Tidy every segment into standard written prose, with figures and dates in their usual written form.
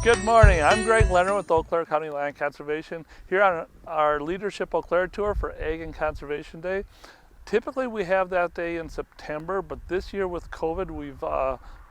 Good morning, I'm Greg Leonard with Eau Claire County Land Conservation here on our Leadership Eau Claire Tour for Ag and Conservation Day. Typically we have that day in September, but this year with COVID we've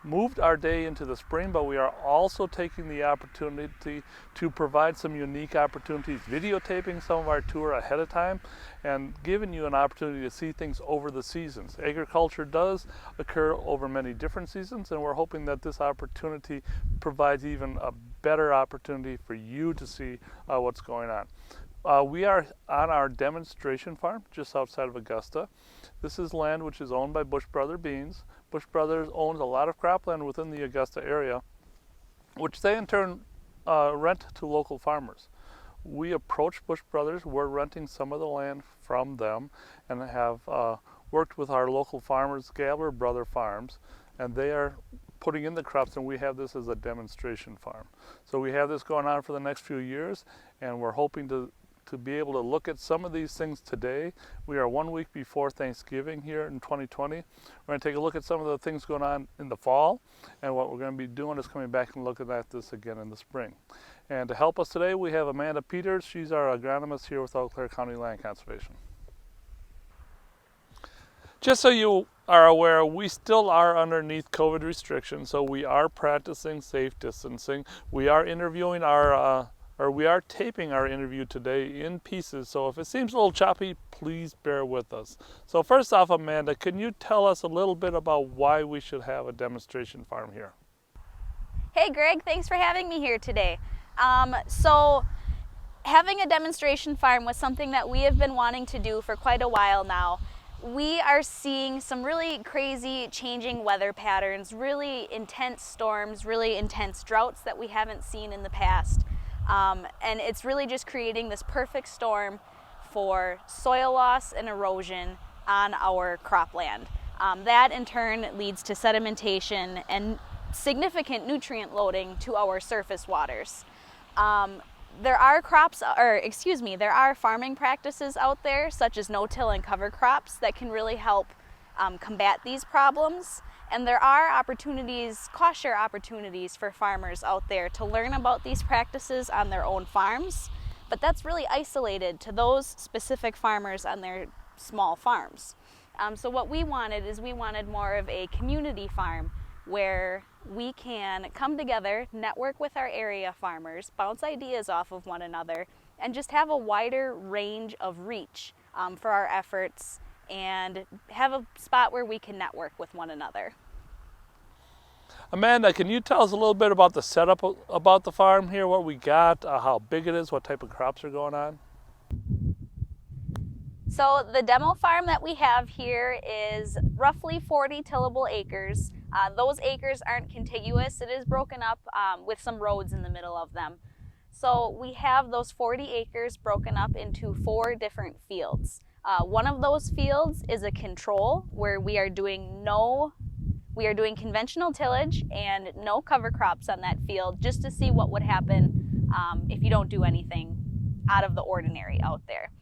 moved our day into the spring, but we are also taking the opportunity to provide some unique opportunities, videotaping some of our tour ahead of time and giving you an opportunity to see things over the seasons. Agriculture does occur over many different seasons, and we're hoping that this opportunity provides even a better opportunity for you to see what's going on. We are on our demonstration farm just outside of Augusta. This is land which is owned by Bush Brother Beans. Bush Brothers owns a lot of cropland within the Augusta area, which they in turn rent to local farmers. We approached Bush Brothers, we're renting some of the land from them, and have worked with our local farmers, Gabler Brother Farms, and they are putting in the crops, and we have this as a demonstration farm. So we have this going on for the next few years, and we're hoping to be able to look at some of these things today. We are 1 week before Thanksgiving here in 2020. We're going to take a look at some of the things going on in the fall, and what we're going to be doing is coming back and looking at this again in the spring. And to help us today, we have Amanda Peters. She's our agronomist here with Eau Claire County Land Conservation. Just so you are aware, we still are underneath COVID restrictions, so we are practicing safe distancing. We are interviewing we are taping our interview today in pieces, so if it seems a little choppy, please bear with us. So first off, Amanda, can you tell us a little bit about why we should have a demonstration farm here? Hey Greg, thanks for having me here today. So having a demonstration farm was something that we have been wanting to do for quite a while now. We are seeing some really crazy changing weather patterns, really intense storms, really intense droughts that we haven't seen in the past. And it's really just creating this perfect storm for soil loss and erosion on our cropland. That in turn leads to sedimentation and significant nutrient loading to our surface waters. There are farming practices out there such as no-till and cover crops that can really help combat these problems. And there are cost share opportunities for farmers out there to learn about these practices on their own farms, but that's really isolated to those specific farmers on their small farms. So what we wanted more of a community farm where we can come together, network with our area farmers, bounce ideas off of one another, and just have a wider range of reach for our efforts and have a spot where we can network with one another. Amanda, can you tell us a little bit about the setup about the farm here, what we got, how big it is, what type of crops are going on? So the demo farm that we have here is roughly 40 tillable acres. Those acres aren't contiguous. It is broken up with some roads in the middle of them. So we have those 40 acres broken up into 4 different fields. One of those fields is a control where we are doing conventional tillage and no cover crops on that field, just to see what would happen if you don't do anything out of the ordinary out there.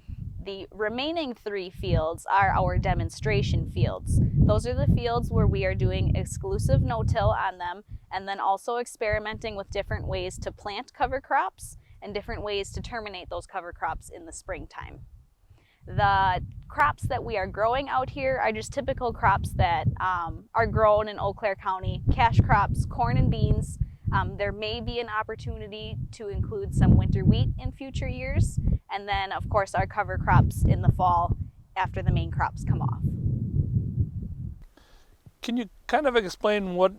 The remaining 3 fields are our demonstration fields. Those are the fields where we are doing exclusive no-till on them, and then also experimenting with different ways to plant cover crops and different ways to terminate those cover crops in the springtime. The crops that we are growing out here are just typical crops that are grown in Eau Claire County, cash crops, corn and beans. There may be an opportunity to include some winter wheat in future years, and then of course our cover crops in the fall after the main crops come off. Can you kind of explain what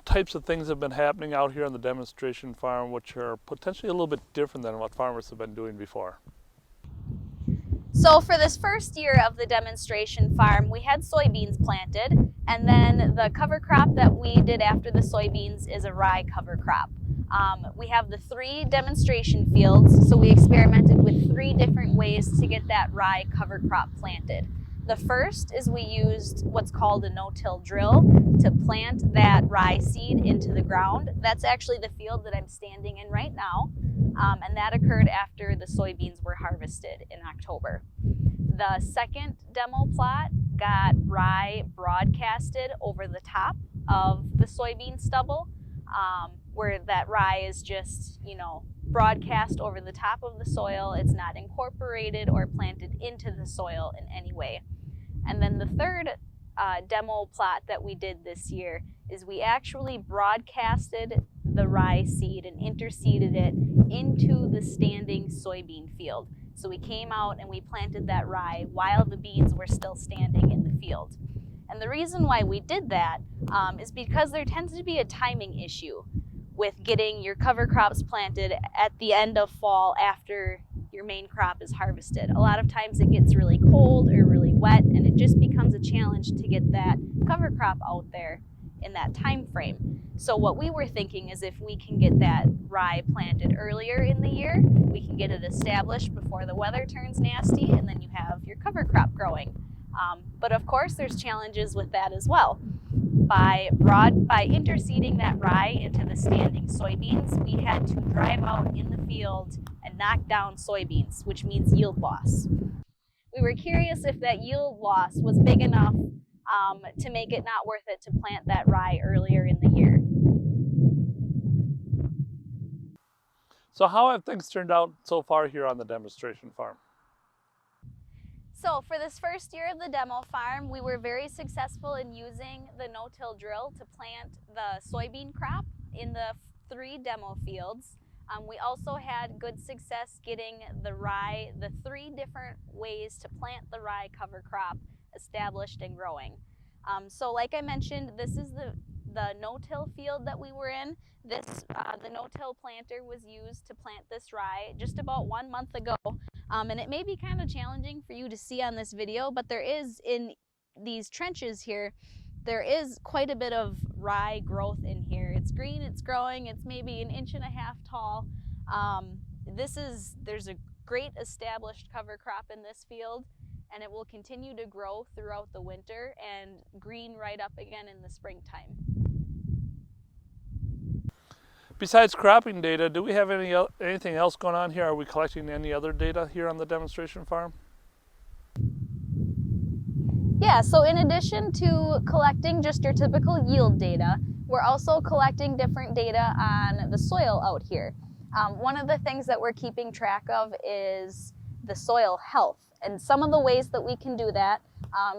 types of things have been happening out here on the demonstration farm which are potentially a little bit different than what farmers have been doing before? So for this first year of the demonstration farm, we had soybeans planted, and then the cover crop that we did after the soybeans is a rye cover crop. We have the 3 demonstration fields, so we experimented with 3 different ways to get that rye cover crop planted. The first is we used what's called a Notill Drill to plant that rye seed into the ground. That's actually the field that I'm standing in right now. And that occurred after the soybeans were harvested in October. The second demo plot got rye broadcasted over the top of the soybean stubble. where that rye is just, broadcast over the top of the soil. It's not incorporated or planted into the soil in any way. And then the third demo plot that we did this year is we actually broadcasted the rye seed and interseeded it into the standing soybean field. So we came out and we planted that rye while the beans were still standing in the field. And the reason why we did that is because there tends to be a timing issue with getting your cover crops planted at the end of fall after your main crop is harvested. A lot of times it gets really cold or really wet, and it just becomes a challenge to get that cover crop out there in that time frame. So what we were thinking is if we can get that rye planted earlier in the year, we can get it established before the weather turns nasty, and then you have your cover crop growing. But of course there's challenges with that as well. By interseeding that rye into the standing soybeans, we had to drive out in the field and knock down soybeans, which means yield loss. We were curious if that yield loss was big enough to make it not worth it to plant that rye earlier in the year. So how have things turned out so far here on the demonstration farm? So for this first year of the demo farm, we were very successful in using the no-till drill to plant the soybean crop in the 3 demo fields. We also had good success getting the rye, the 3 different ways to plant the rye cover crop established and growing. So like I mentioned, this is the no-till field that we were in. The no-till planter was used to plant this rye just about 1 month ago. And it may be kind of challenging for you to see on this video, but there is, in these trenches here, there is quite a bit of rye growth in here. It's green, it's growing, it's maybe 1.5 inches tall. There's a great established cover crop in this field, and it will continue to grow throughout the winter and green right up again in the springtime. Besides cropping data, do we have anything else going on here? Are we collecting any other data here on the demonstration farm? Yeah, so in addition to collecting just your typical yield data, we're also collecting different data on the soil out here. One of the things that we're keeping track of is the soil health. And some of the ways that we can do that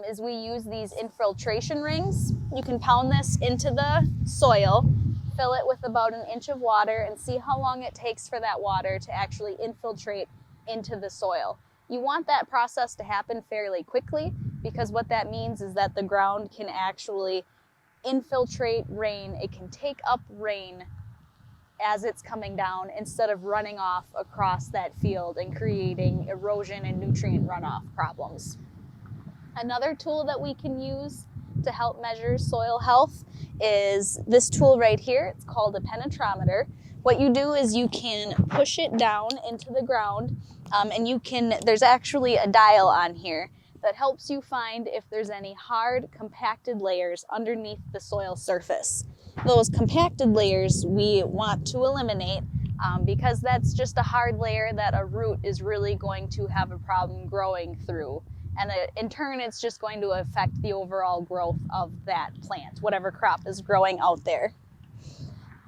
is we use these infiltration rings. You can pound this into the soil, fill it with about 1 inch of water, and see how long it takes for that water to actually infiltrate into the soil. You want that process to happen fairly quickly, because what that means is that the ground can actually infiltrate rain. It can take up rain as it's coming down instead of running off across that field and creating erosion and nutrient runoff problems. Another tool that we can use to help measure soil health is this tool right here. It's called a penetrometer. What you do is you can push it down into the ground, and there's actually a dial on here that helps you find if there's any hard compacted layers underneath the soil surface. Those compacted layers we want to eliminate because that's just a hard layer that a root is really going to have a problem growing through. And in turn, it's just going to affect the overall growth of that plant, whatever crop is growing out there.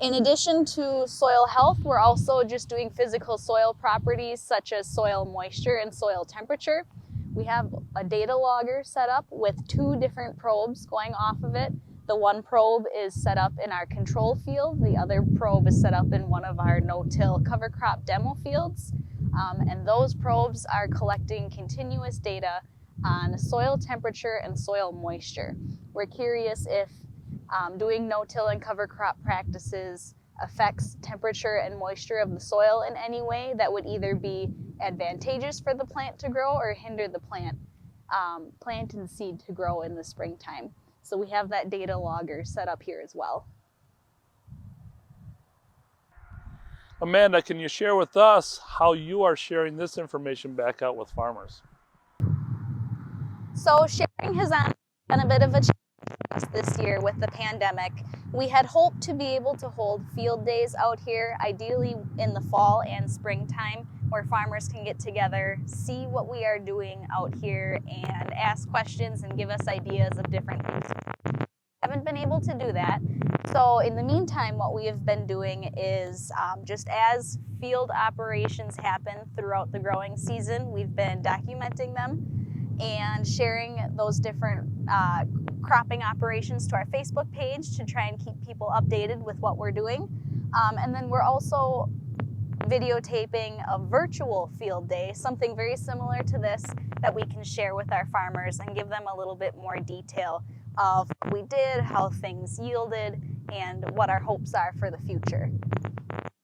In addition to soil health, we're also just doing physical soil properties such as soil moisture and soil temperature. We have a data logger set up with 2 different probes going off of it. The one probe is set up in our control field. The other probe is set up in one of our no-till cover crop demo fields. And those probes are collecting continuous data on soil temperature and soil moisture. We're curious if doing no-till and cover crop practices affects temperature and moisture of the soil in any way that would either be advantageous for the plant to grow or hinder the plant and seed to grow in the springtime. So we have that data logger set up here as well. Amanda, can you share with us how you are sharing this information back out with farmers? So sharing has been a bit of a challenge for us this year with the pandemic. We had hoped to be able to hold field days out here, ideally in the fall and springtime, where farmers can get together, see what we are doing out here, and ask questions and give us ideas of different things. Haven't been able to do that. So in the meantime, what we have been doing is just as field operations happen throughout the growing season, we've been documenting them and sharing those different cropping operations to our Facebook page to try and keep people updated with what we're doing. And then we're also videotaping a virtual field day, something very similar to this that we can share with our farmers and give them a little bit more detail of what we did, how things yielded, and what our hopes are for the future.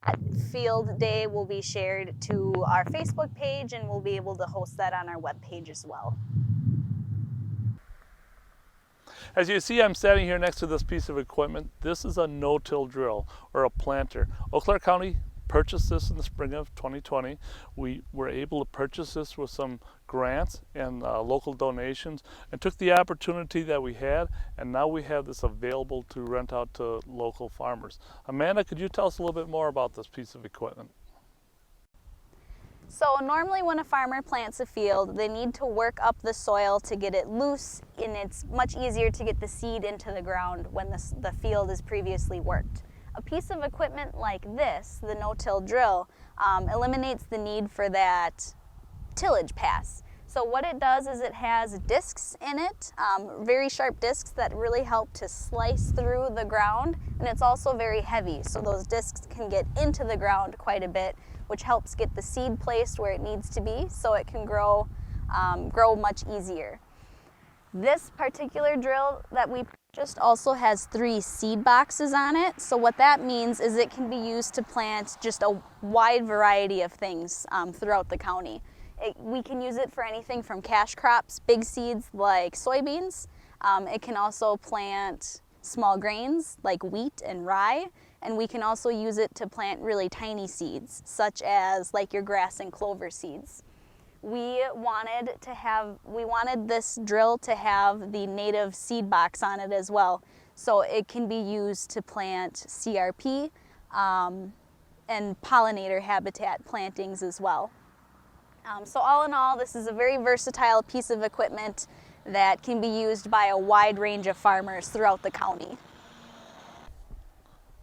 That field day will be shared to our Facebook page, and we'll be able to host that on our webpage as well. As you see, I'm standing here next to this piece of equipment. This is a no-till drill, or a planter. Eau Claire County purchased this in the spring of 2020. We were able to purchase this with some grants and local donations, and took the opportunity that we had, and now we have this available to rent out to local farmers. Amanda, could you tell us a little bit more about this piece of equipment? So normally when a farmer plants a field, they need to work up the soil to get it loose, and it's much easier to get the seed into the ground when the field is previously worked. A piece of equipment like this, the no-till drill, eliminates the need for that tillage pass. So what it does is it has discs in it, very sharp discs that really help to slice through the ground, and it's also very heavy, so those discs can get into the ground quite a bit, which helps get the seed placed where it needs to be so it can grow much easier. This particular drill that we purchased also has 3 seed boxes on it. So what that means is it can be used to plant just a wide variety of things throughout the county. We can use it for anything from cash crops, big seeds like soybeans. It can also plant small grains like wheat and rye. And we can also use it to plant really tiny seeds, such as like your grass and clover seeds. We wanted this drill to have the native seed box on it as well, so it can be used to plant CRP and pollinator habitat plantings as well. So all in all, this is a very versatile piece of equipment that can be used by a wide range of farmers throughout the county.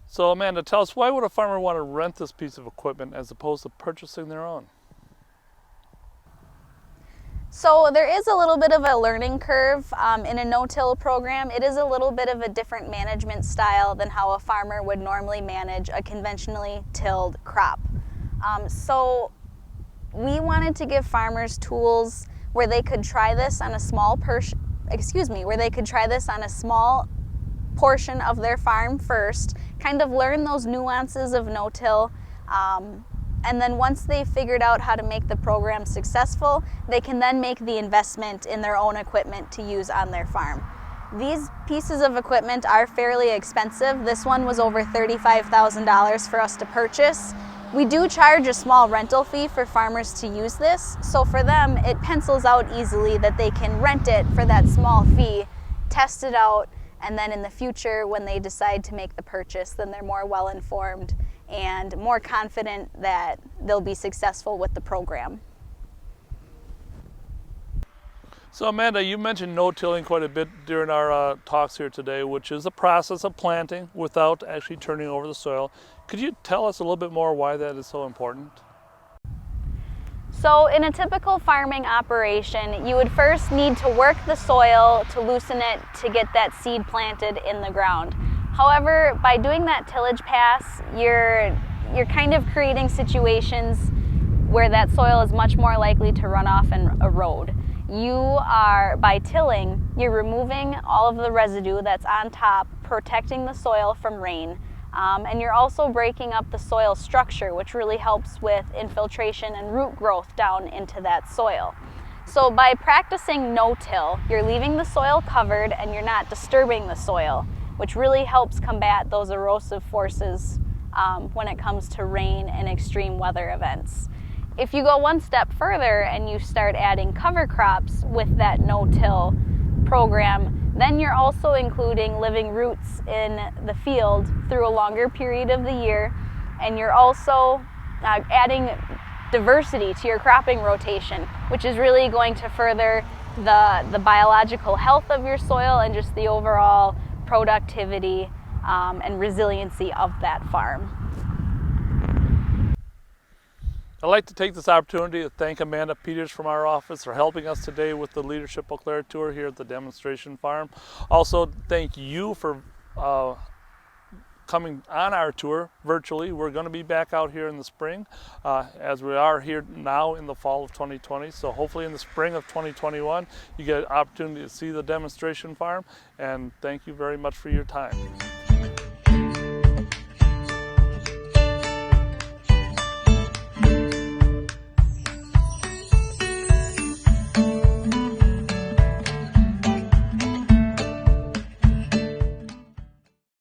So Amanda, tell us, why would a farmer want to rent this piece of equipment as opposed to purchasing their own? So there is a little bit of a learning curve in a no-till program. It is a little bit of a different management style than how a farmer would normally manage a conventionally tilled crop. So we wanted to give farmers tools where they could try this on a small portion of their farm first, kind of learn those nuances of no-till, and then once they've figured out how to make the program successful, they can then make the investment in their own equipment to use on their farm. These pieces of equipment are fairly expensive. This one was over $35,000 for us to purchase. We do charge a small rental fee for farmers to use this, so for them it pencils out easily that they can rent it for that small fee, test it out, and then in the future when they decide to make the purchase, then they're more well informed and more confident that they'll be successful with the program. So Amanda, you mentioned no-tilling quite a bit during our talks here today, which is the process of planting without actually turning over the soil. Could you tell us a little bit more why that is so important? So in a typical farming operation, you would first need to work the soil to loosen it to get that seed planted in the ground. However, by doing that tillage pass, you're kind of creating situations where that soil is much more likely to run off and erode. By tilling, you're removing all of the residue that's on top, protecting the soil from rain, and you're also breaking up the soil structure, which really helps with infiltration and root growth down into that soil. So by practicing no-till, you're leaving the soil covered and you're not disturbing the soil, which really helps combat those erosive forces when it comes to rain and extreme weather events. If you go one step further and you start adding cover crops with that no-till program, then you're also including living roots in the field through a longer period of the year, and you're also adding diversity to your cropping rotation, which is really going to further the biological health of your soil and just the overall productivity and resiliency of that farm. I'd like to take this opportunity to thank Amanda Peters from our office for helping us today with the Leadership Eau Claire tour here at the demonstration farm. Also, thank you for coming on our tour virtually. We're going to be back out here in the spring as we are here now in the fall of 2020. So hopefully in the spring of 2021 you get an opportunity to see the demonstration farm, and thank you very much for your time.